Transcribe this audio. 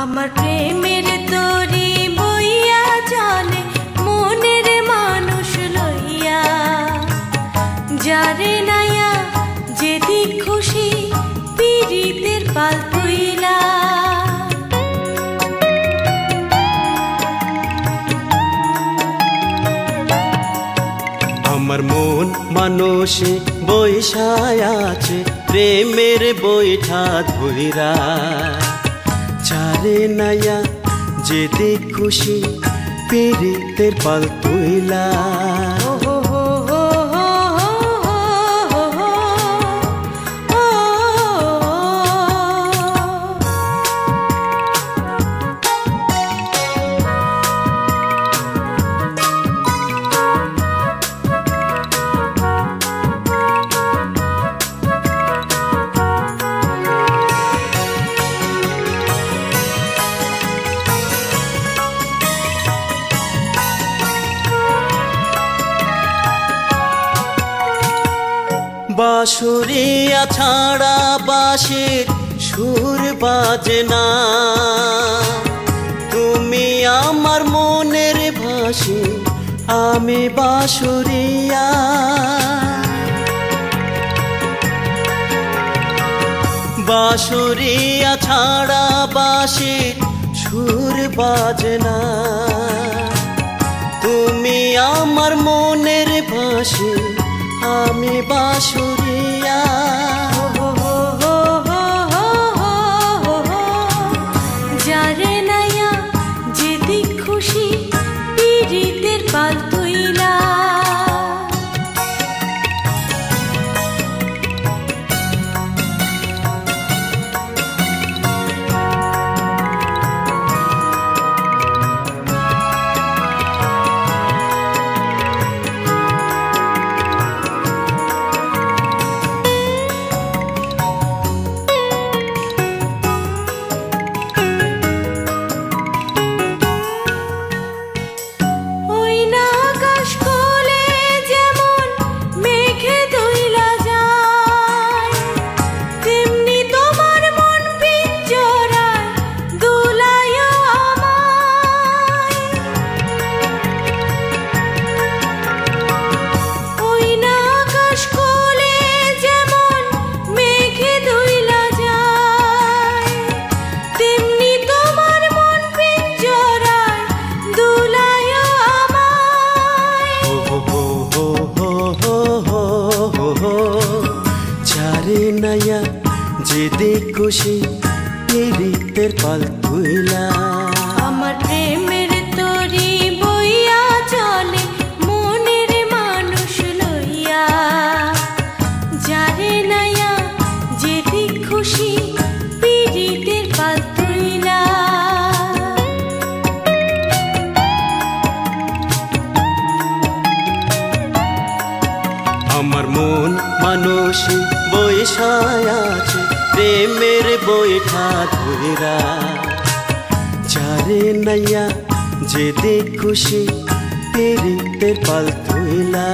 আমার প্রেমের তরি বইয়া চলে মনের মানুষ লইয়া, যারে নাইয়া যেদিক খুশি পীড়িতের পাল তুইলা। আমার মন মানুষে বৈশায় আছে প্রেমের বৈঠা ধইরা, যারে নাইয়া যেদিক খুশি পীড়িতের পাল তুইলা। বাঁশুরিয়া ছাড়া বাঁশির সুর বাজে না, তুমি আমার মনের ভাসি আমি বাঁশুরিয়া। বাঁশুরিয়া ছাড়া বাঁশির সুর বাজে না, তুমি আমার মনের ভাসি আমি বাঁশুরিয়া। যারে নাইয়া যেদিক খুশি পীড়িতের পাল তুইলা। যারে নাইয়া যেদিক খুশি পীড়িতের পাল তুইলা। আমার প্রেমের তরি বইয়া চলে মনের মানুষ লইয়া, যারে নাইয়া যেদিক খুশি পীড়িতের পাল তুইলা। আমার মন মানুষে বৈশায় আছে প্রেমের বৈঠা ধইরা, যারে নাইয়া যেদিক খুশি পীড়িতের পাল তুইলা।